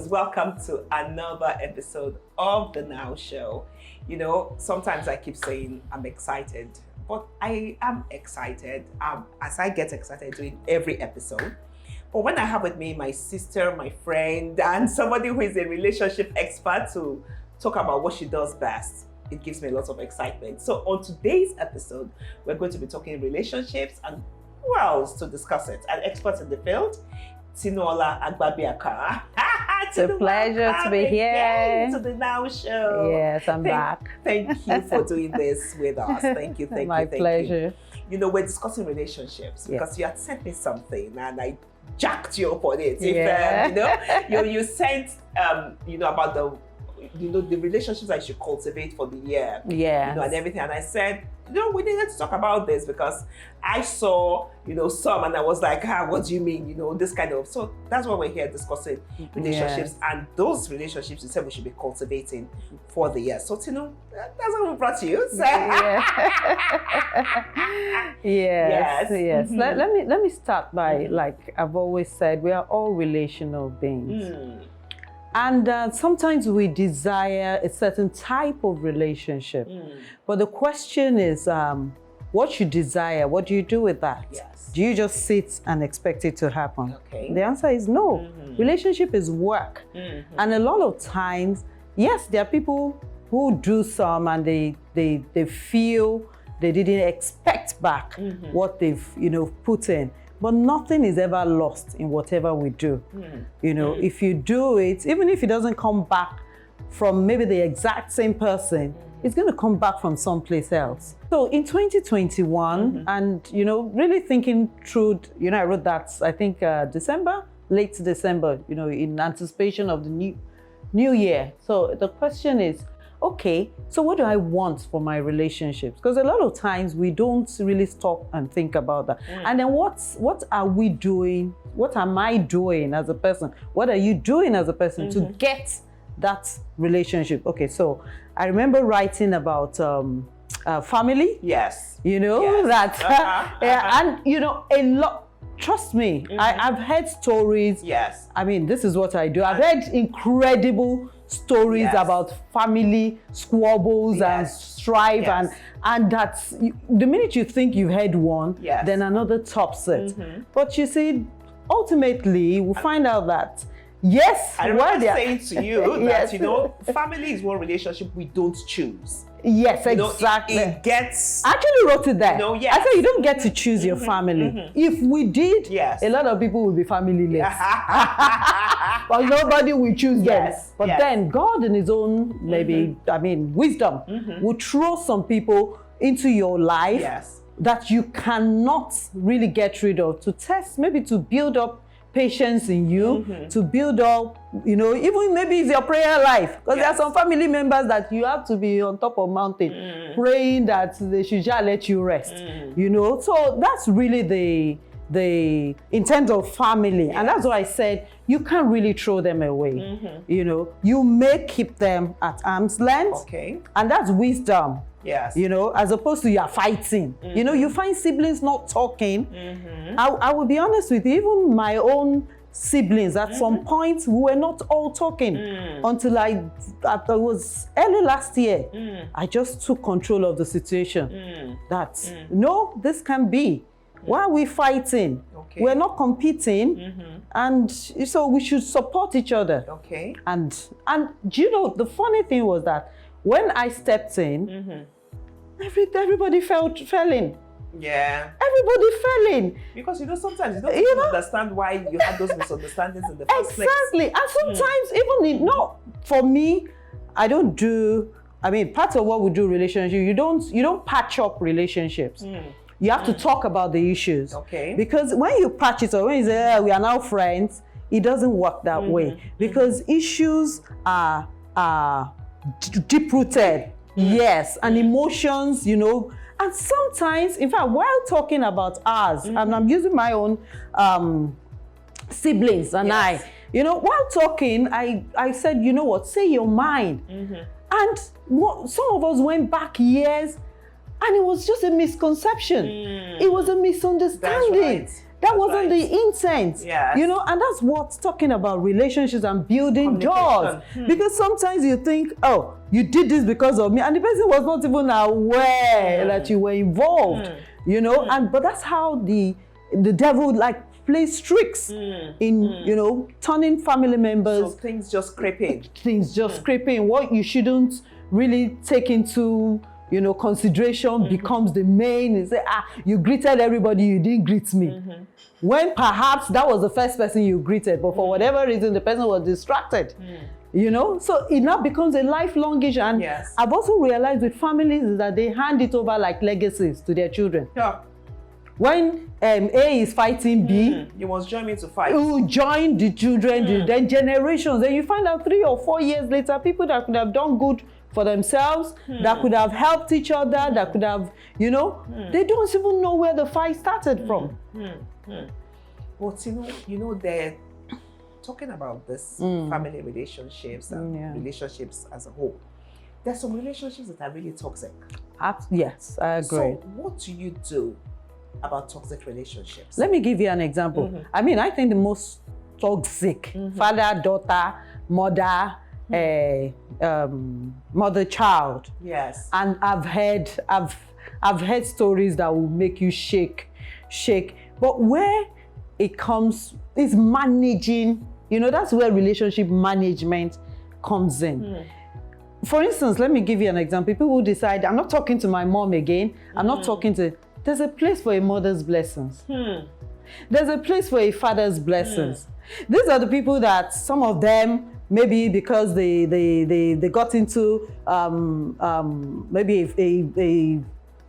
viewers, welcome to another episode of the Now Show. You know, sometimes I keep saying I'm excited, but I am excited as I get excited doing every episode. But when I have with me my sister, my friend, and somebody who is a relationship expert to talk about what she does best, it gives me a lot of excitement. So on today's episode, we're going to be talking relationships and who else to discuss it? An expert in the field, Tinuola Agbabiaka. It's a pleasure to be here. To the Now Show. Yes, I'm back. Thank you for doing this with us. Thank you, My pleasure. You know, we're discussing relationships because you had sent me something and I jacked you up on it. If, you sent, about the relationships I should cultivate for the year. Yeah. And everything. And I said, we needed to talk about this because I saw, some and I was like, what do you mean? This kind of. So that's why we're here discussing relationships and those relationships you said we should be cultivating for the year. So, Tinu, that's what we brought you. So. Yes. Mm-hmm. Let me start by, like I've always said, we are all relational beings. And sometimes we desire a certain type of relationship. But the question is, what you desire, what do you do with that? Yes. Do you just sit and expect it to happen? Okay. The answer is no. Relationship is work. And a lot of times, yes, there are people who do some and they feel they didn't expect back what they've put in. But nothing is ever lost in whatever we do. If you do it, even if it doesn't come back from maybe the exact same person, it's going to come back from someplace else. So in 2021, and really thinking through, I wrote that, I think late December, in anticipation of the new year. So the question is, okay, so what do I want for my relationships? Because a lot of times we don't really stop and think about that. And then what are we doing? What am I doing as a person? What are you doing as a person to get that relationship? Okay, so I remember writing about family. Yes. And a lot. Trust me, I've heard stories. Yes. I mean, this is what I do. I've heard incredible stories about family squabbles and strife, and that's the minute you think you've had one, then another tops it. But you see, ultimately, we find out that I remember saying to you that family is one relationship we don't choose. Yes, exactly. It gets. I actually wrote it there. I said you don't get to choose your family. If we did, a lot of people would be familyless. But nobody will choose them. But then God in his own, wisdom, will throw some people into your life that you cannot really get rid of, to test, maybe to build up patience in you, to build up, even maybe it's your prayer life. Because there are some family members that you have to be on top of mountain praying that they should just let you rest. So that's really the in terms of family. And that's why I said you can't really throw them away. You may keep them at arm's length. Okay. And that's wisdom. Yes. As opposed to you're fighting. You find siblings not talking. I will be honest with you, even my own siblings, at some point, we were not all talking until I was early last year. I just took control of the situation. No, this can be. Why are we fighting? Okay. We're not competing. And so we should support each other. Okay. And the funny thing was that when I stepped in, everybody fell in. Yeah. Everybody fell in. Because sometimes you don't even understand why you had those misunderstandings in the first place. Exactly. And sometimes for me, I don't do, part of what we do relationship, you don't patch up relationships. You have to talk about the issues. Okay. Because when you patch it up, when you say, we are now friends, it doesn't work that way. Because issues are deep-rooted. Yes. And emotions, and sometimes, in fact, while talking about ours, and I'm using my own siblings and while talking, I said, say your mind. And some of us went back years, and it was just a misconception. It was a misunderstanding. That wasn't the intent. Yes. You know, and that's what's talking about relationships and building doors. Because sometimes you think, oh, you did this because of me, and the person was not even aware that you were involved. You know, but that's how the devil like plays tricks in you know, turning family members. So things just creep in. Things just creep in. What you shouldn't really take into, you know, consideration becomes the main. You say, you greeted everybody, you didn't greet me. When perhaps that was the first person you greeted, but for whatever reason the person was distracted. You know, so it now becomes a lifelong issue. And I've also realized with families is that they hand it over like legacies to their children. Yeah. When A is fighting B, you must join me to fight. You join the children, then generations. Then you find out 3 or 4 years later, people that could have done good for themselves, that could have helped each other, that could have, you know, they don't even know where the fight started from. But you know, they're talking about this family relationships and relationships as a whole. There's some relationships that are really toxic. Yes, I agree. So what do you do about toxic relationships? Let me give you an example. I mean, I think the most toxic father, daughter, mother, mother-child. Yes. And I've heard stories that will make you shake. But where it comes is managing, you know, that's where relationship management comes in. For instance, let me give you an example. People who decide, I'm not talking to my mom again. I'm not talking to, there's a place for a mother's blessings. There's a place for a father's blessings. These are the people that some of them, maybe because they got into maybe a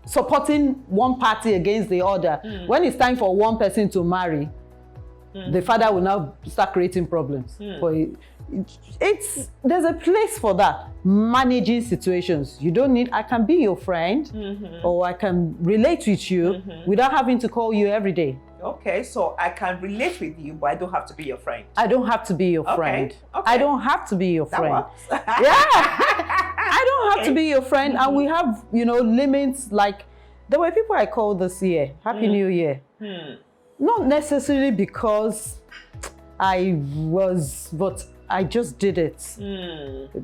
supporting one party against the other. When it's time for one person to marry, the father will now start creating problems. There's a place for that. Managing situations. You don't need, I can be your friend or I can relate with you without having to call you every day. Okay, so I can relate with you, but I don't have to be your friend. I don't have to be your friend. Okay. I don't have to be your friend. Works. I don't have to be your friend. And we have, you know, limits. Like, there were people I called this year, Happy New Year. Not necessarily because I was, but I just did it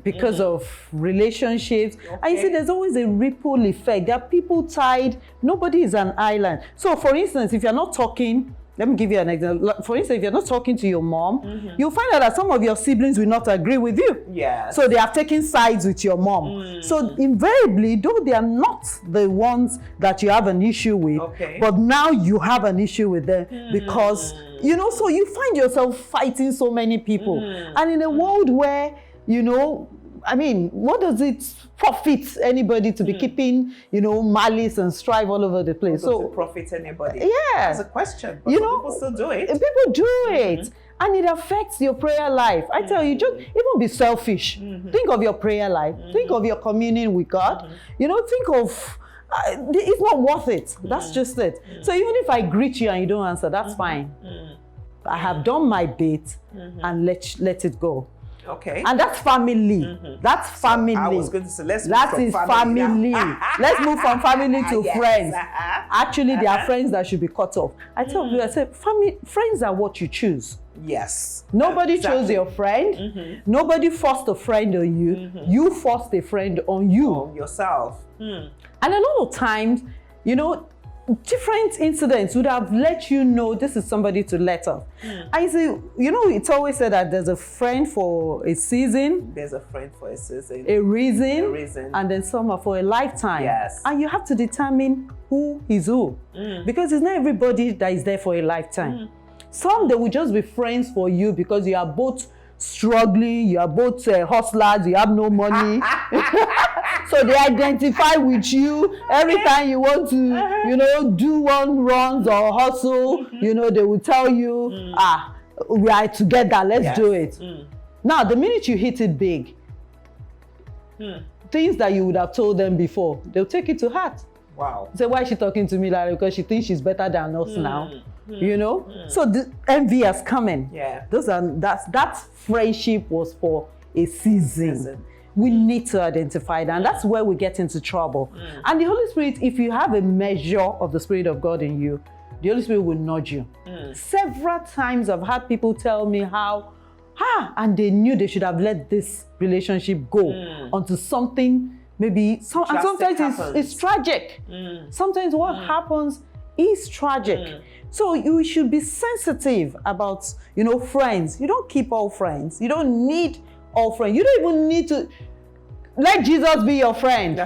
because of relationships. And you see, there's always a ripple effect. There are people tied. Nobody is an island. So, for instance, if you're not talking, let me give you an example. For instance, if you're not talking to your mom, you'll find out that some of your siblings will not agree with you. Yes. So they have taken sides with your mom. So invariably, though they are not the ones that you have an issue with, but now you have an issue with them because, you know, so you find yourself fighting so many people. And in a world where, you know, I mean, what does it profit anybody to be keeping, you know, malice and strife all over the place? What does it profit anybody? Yeah. That's a question. But you know, people still do it. People do it. And it affects your prayer life. I tell you, just even be selfish. Think of your prayer life. Think of your communion with God. You know, think of, it's not worth it. That's just it. So even if I greet you and you don't answer, that's fine. I have done my bit and let it go. Okay. And that's family. That's family. I was going to say, let's that move is from family. Let's move from family to Yes. friends. Actually, there are friends that should be cut off. I tell you, I said, friends are what you choose. Yes. Nobody chose your friend. Nobody forced a friend on you. You forced a friend on you. On yourself. And a lot of times, you know, different incidents would have let you know this is somebody to let off. I say, you know, it's always said that there's a friend for a season. There's a friend for a season. A reason. And then some are for a lifetime. Yes. And you have to determine who is who. Because it's not everybody that is there for a lifetime. Some, they will just be friends for you because you are both struggling, you are both hustlers, you have no money. So they identify with you every time you want to, you know, do one runs or hustle, you know, they will tell you, we are together, let's do it. Now, the minute you hit it big, things that you would have told them before, they'll take it to heart. Wow. Say, why is she talking to me like that? Because she thinks she's better than us now. You know? So the envy has come in. Yeah. That friendship was for a season. We need to identify that, and that's where we get into trouble. And the Holy Spirit, if you have a measure of the Spirit of God in you, the Holy Spirit will nudge you. Several times I've had people tell me how, and they knew they should have let this relationship go onto something, maybe, and sometimes it's tragic. Sometimes what happens is tragic. So you should be sensitive about, friends. You don't keep all friends. You don't need all friends. You don't even need to let Jesus be your friend.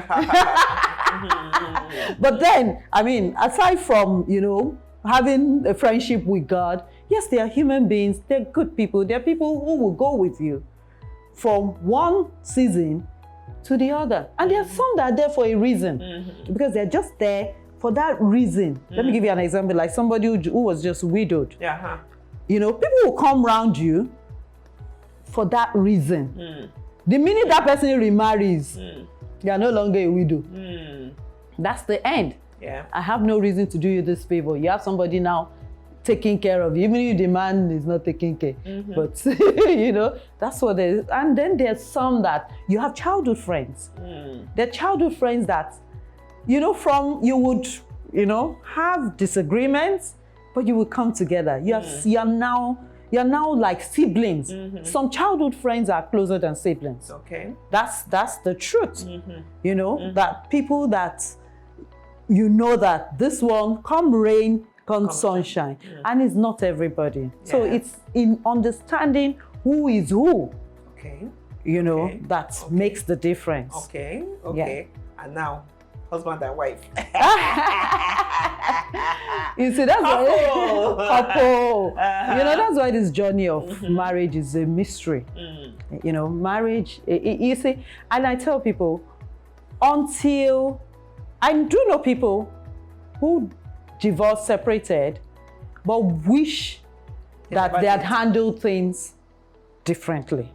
But then, aside from, having a friendship with God, yes, they are human beings. They're good people. They're people who will go with you from one season to the other. And there are some that are there for a reason, because they're just there for that reason. Let me give you an example, like somebody who was just widowed. People will come around you for that reason. The minute that person remarries, you are no longer a widow. That's the end. I have no reason to do you this favor. You have somebody now taking care of you, even if the man is not taking care. But that's what it is. And then there's some that you have childhood friends. They're childhood friends that, you would, have disagreements, but you will come together. You're now like siblings. Some childhood friends are closer than siblings. Okay. That's the truth. That people that that this one, come rain, come sunshine. And it's not everybody. So it's in understanding who is who. Okay. That makes the difference. Okay. And now, husband and wife. You see, that's why couple. That's why this journey of marriage is a mystery. Marriage. You see, and I tell people, until I do know people who divorced, separated, but wish that they had handled things differently.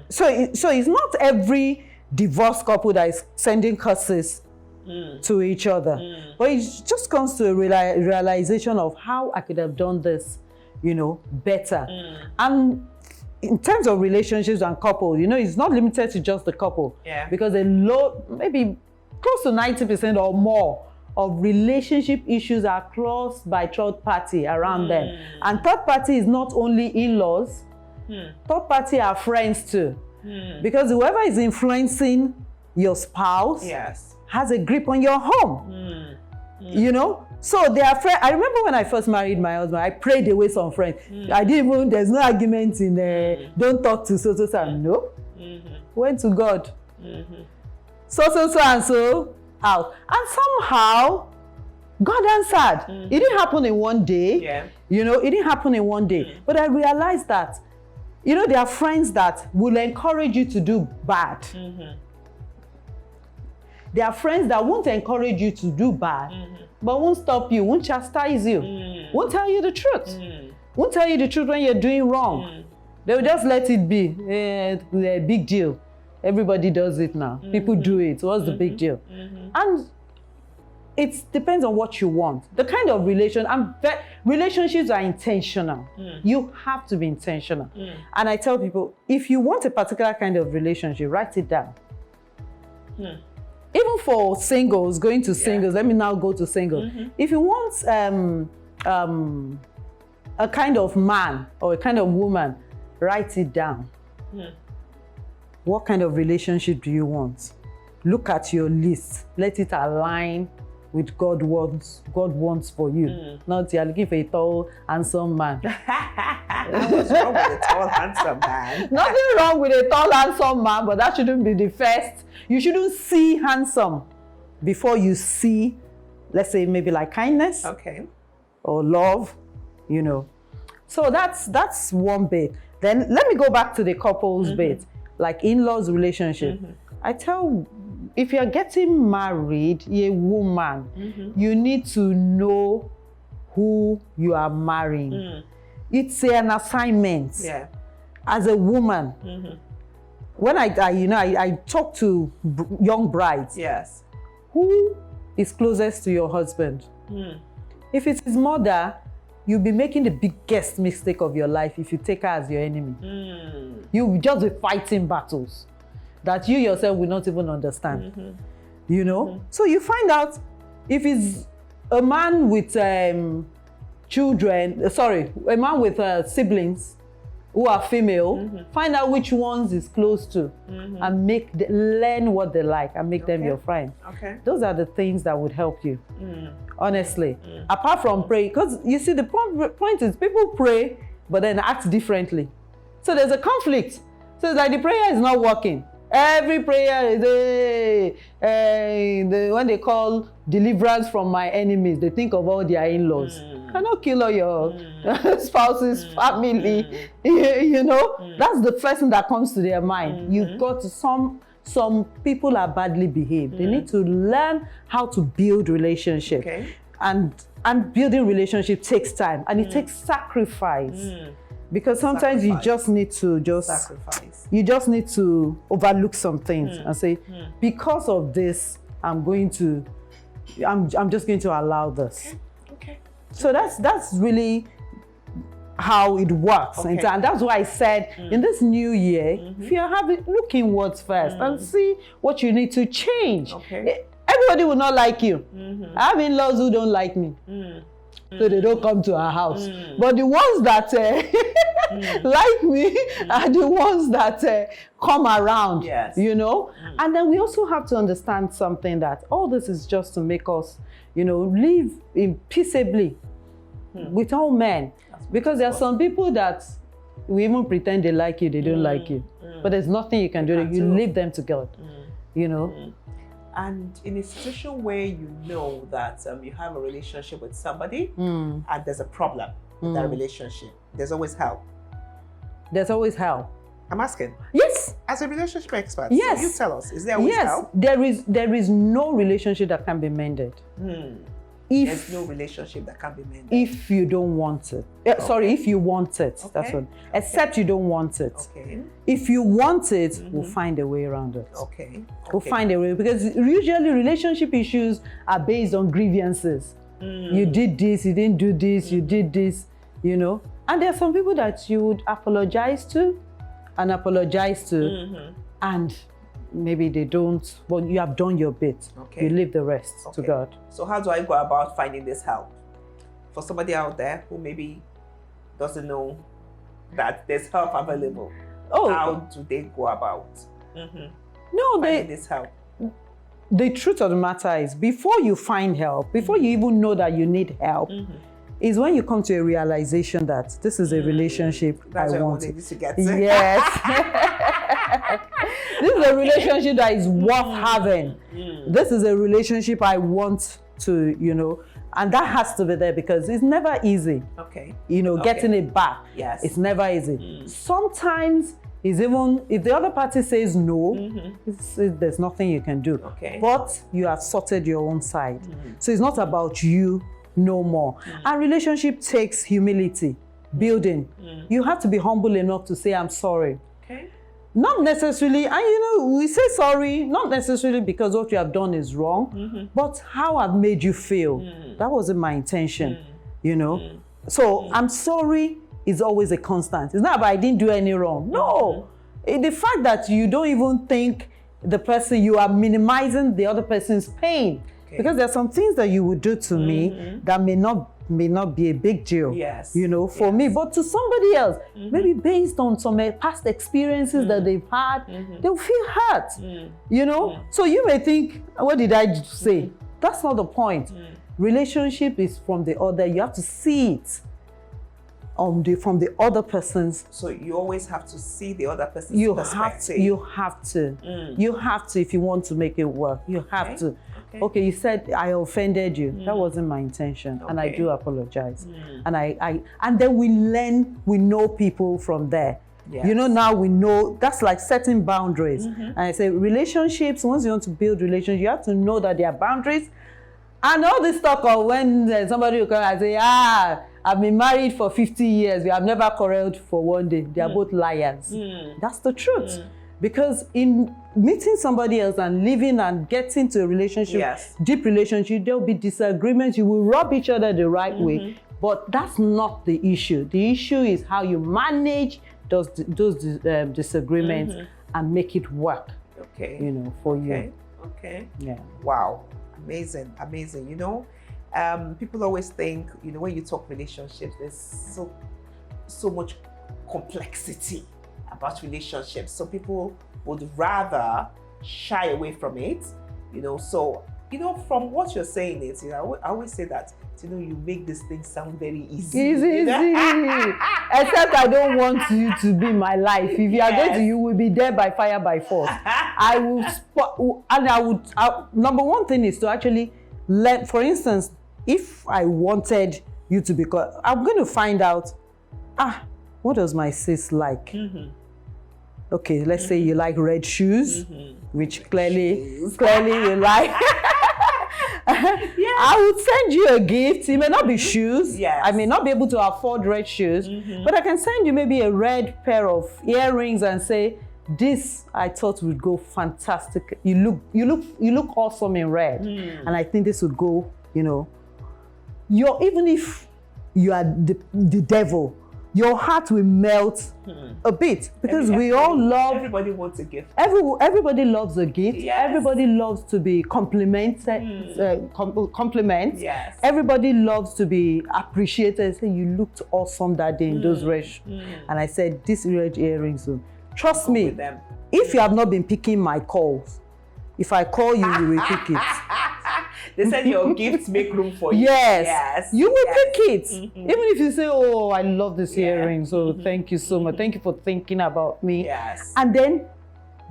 So it's not every divorced couple that is sending curses to each other. But it just comes to a realization of how I could have done this, better. And in terms of relationships and couple, it's not limited to just the couple. Because maybe close to 90% or more of relationship issues are caused by third party around them. And third party is not only in-laws, third party are friends too. Because whoever is influencing your spouse has a grip on your home. So they are friends. I remember when I first married my husband, I prayed away some friends. There's no argument in don't talk to so. No. Went to God. So and so out. And somehow God answered. It didn't happen in one day. It didn't happen in one day. But I realized that, there are friends that will encourage you to do bad. There are friends that won't encourage you to do bad, but won't stop you, won't chastise you, won't tell you the truth. Won't tell you the truth when you're doing wrong. They will just let it be. A big deal. Everybody does it now. People do it. What's the big deal? And it depends on what you want. The kind of relationships are intentional. You have to be intentional. And I tell people, if you want a particular kind of relationship, write it down. Even for singles, going to singles, let me now go to singles. If you want a kind of man or a kind of woman, write it down. What kind of relationship do you want? Look at your list. Let it align with God wants for you. Not you're looking for a tall, handsome man. What's wrong with a tall, handsome man? Nothing wrong with a tall, handsome man, but that shouldn't be the first. You shouldn't see handsome before you see, let's say, maybe like kindness. Or love, So that's one bit. Then let me go back to the couples bit, like in-laws relationship. I tell, if you're getting married, a woman, you need to know who you are marrying. It's an assignment. As a woman, when I talk to young brides. Who is closest to your husband? If it's his mother, you'll be making the biggest mistake of your life if you take her as your enemy. You'll just be fighting battles that you yourself will not even understand. So you find out if it's a man with children, a man with siblings who are female, find out which ones is close to, and learn what they like and make them your friend. Okay. Those are the things that would help you, honestly. Apart from pray, because you see the point is people pray, but then act differently. So there's a conflict. So it's like the prayer is not working. Every prayer is when they call deliverance from my enemies, they think of all their in-laws. Cannot kill all your spouse's family. You know, that's the first thing that comes to their mind. You've got some people are badly behaved. They need to learn how to build relationship. Okay. And building relationship takes time, and it takes sacrifice. Because sometimes you just need to sacrifice. You just need to overlook some things and say, because of this, I'm just going to allow this. Okay. So that's really how it works. Okay. And that's why I said in this new year, if you're look inwards first and see what you need to change. Okay. Everybody will not like you. I have in-laws who don't like me. So they don't come to our house. But the ones that like me are the ones that come around, yes. you know. And then we also have to understand something, that all this is just to make us, you know, live peaceably with all men. Because there are some people that we even pretend they like you, they don't like you. But there's nothing you can do. You leave them together, you know. And in a situation where you know that you have a relationship with somebody and there's a problem with that relationship, there's always help. There's always help. I'm asking. Yes. As a relationship expert, yes. so you tell us, is there always help? There is no relationship that can be mended. There's no relationship that can be mended. If you don't want it. Sorry, if you want it. Okay. That's what. Except you don't want it. Okay. If you want it, we'll find a way around it. Okay. We'll find a way, because usually relationship issues are based on grievances. You did this, you didn't do this, you did this, you know. And there are some people that you would apologize to, and maybe they don't, but you have done your bit. Okay. You leave the rest to God. So how do I go about finding this help? For somebody out there who maybe doesn't know that there's help available, how do they go about finding this help? The truth of the matter is, before you find help, before you even know that you need help, is when you come to a realization that this is a relationship That's I what want. I wanted to get to. Yes. This is a relationship that is worth having. This is a relationship I want to, you know, and that has to be there, because it's never easy. Okay. You know, getting it back. Yes. It's never easy. Sometimes it's even, if the other party says no, there's nothing you can do. Okay. But you have sorted your own side. So it's not about you no more. And relationship takes humility, building. You have to be humble enough to say, I'm sorry. Okay. Not necessarily, and you know, we say sorry, not necessarily because what you have done is wrong, but how I've made you feel. That wasn't my intention, you know. So I'm sorry is always a constant. It's not about I didn't do any wrong. No. The fact that you don't even think the person, you are minimizing the other person's pain. Okay. Because there are some things that you would do to me that may not be a big deal, you know, for me, but to somebody else, maybe based on some past experiences that they've had, they'll feel hurt, you know. So you may think, what did I say? That's not the point. Relationship is from the other. You have to see it from the other person's. So you always have to see the other person's perspective. You have to. You have to, if you want to make it work. You have to. Okay, you said I offended you. That wasn't my intention, and I do apologize. And then we learn, we know people from there. Yes. You know, now we know, that's like setting boundaries. And I say relationships, once you want to build relationships, you have to know that there are boundaries. And all this talk of when somebody will come and say, I've been married for 50 years, we have never quarreled for one day. They are both liars. That's the truth. Because in meeting somebody else and living and getting to a relationship, deep relationship, there'll be disagreements. You will rub each other the right way. But that's not the issue. The issue is how you manage those disagreements and make it work. Okay. You know, for you. Okay. Yeah. Wow. Amazing. Amazing. You know, People always think, when you talk relationships, there's so much complexity about relationships. So people would rather shy away from it, So, from what you're saying, I always say that, you make this thing sound very easy. Easy. Except I don't want you to be my life. If you are going to, you will be there by fire, by force. I will, number one thing is to actually let, for instance, if I wanted you to be, I'm going to find out, what does my sis like? Okay, let's say you like red shoes, which clearly you like. I would send you a gift. It may not be shoes. Yes. I may not be able to afford red shoes, but I can send you maybe a red pair of earrings and say, this I thought would go fantastic. You look awesome in red, and I think this would go. Even if you are the devil, your heart will melt a bit, because we all love. Everybody wants a gift. Everybody loves a gift. Yes. Everybody loves to be complimented. Compliments. Yes. Everybody loves to be appreciated. Say, you looked awesome that day in those red. And I said, these red earrings. Trust me, if you have not been picking my calls, if I call you, you will pick it. They said your gifts make room for you. Yes. You will pick it. Even if you say, oh, I love this earring, so thank you so much. Thank you for thinking about me. Yes. And then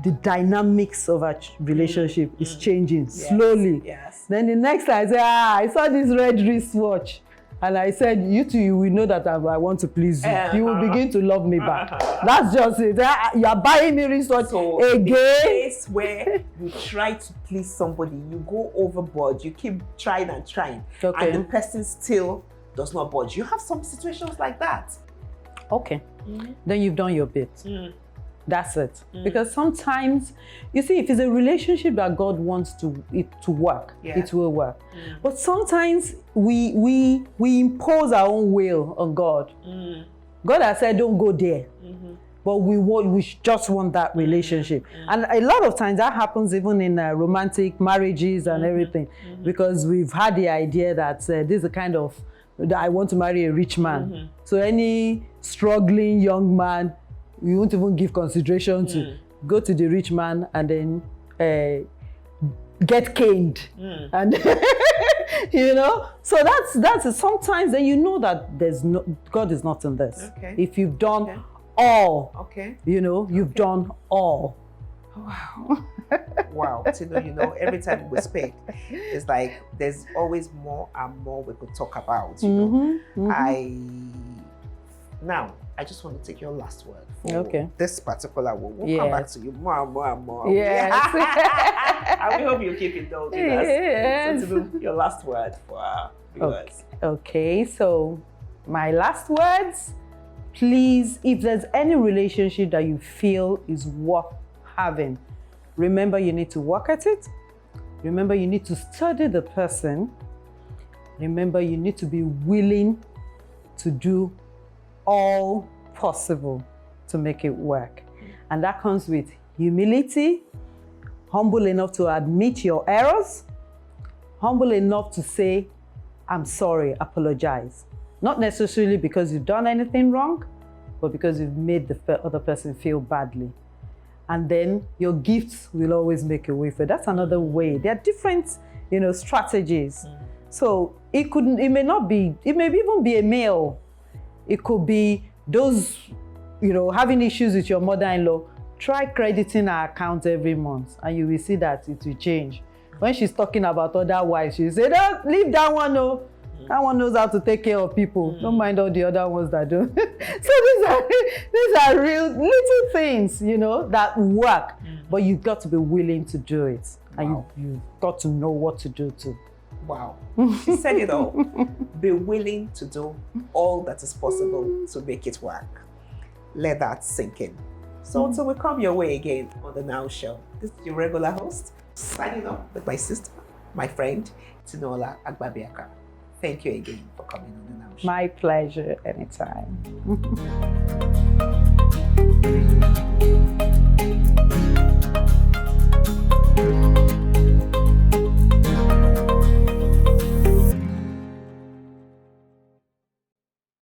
the dynamics of our relationship is changing slowly. Yes. Then the next time I say, I saw this red wristwatch. And I said, you too, you will know that I want to please you. You will begin to love me back. That's just it. You are buying me wristwatch again. The place where you try to please somebody, you go overboard, you keep trying and trying, and the person still does not budge. You have some situations like that. Okay. Then you've done your bit. That's it. Because sometimes, you see, if it's a relationship that God wants it to work, it will work. But sometimes we impose our own will on God. God has said, don't go there. But we just want that relationship. And a lot of times that happens even in romantic marriages and everything, because we've had the idea that this is the kind of, that I want to marry a rich man. So any struggling young man, we won't even give consideration to go to the rich man and then get caned. And so that's sometimes then you know that God is not in this. If you've done all, you've done all. Wow. Wow. Every time we speak, it's like there's always more and more we could talk about. I just want to take your last word for this particular one. We'll come back to you more and more and more. Yes. And we hope you keep indulging us. So to do your last word for our viewers. Okay, so my last words, please, if there's any relationship that you feel is worth having, remember you need to work at it. Remember you need to study the person. Remember you need to be willing to do all possible to make it work. And that comes with humility, humble enough to admit your errors, humble enough to say, I'm sorry, apologize. Not necessarily because you've done anything wrong, but because you've made the other person feel badly. And then your gifts will always make a way for it. That's another way. There are different, strategies. So it may even be a male. It could be those, having issues with your mother-in-law. Try crediting her account every month and you will see that it will change. When she's talking about other wives, she'll say, don't leave that one, no. That one knows how to take care of people. Don't mind all the other ones that don't. So these are real little things, that work. But you've got to be willing to do it. And you've got to know what to do too. Wow. She said it all. Be willing to do all that is possible to make it work. Let that sink in. So until we come your way again on the N.O.W show, this is your regular host, signing off with my sister, my friend, Tinuola Agbabiaka. Thank you again for coming on the N.O.W show. My pleasure, anytime.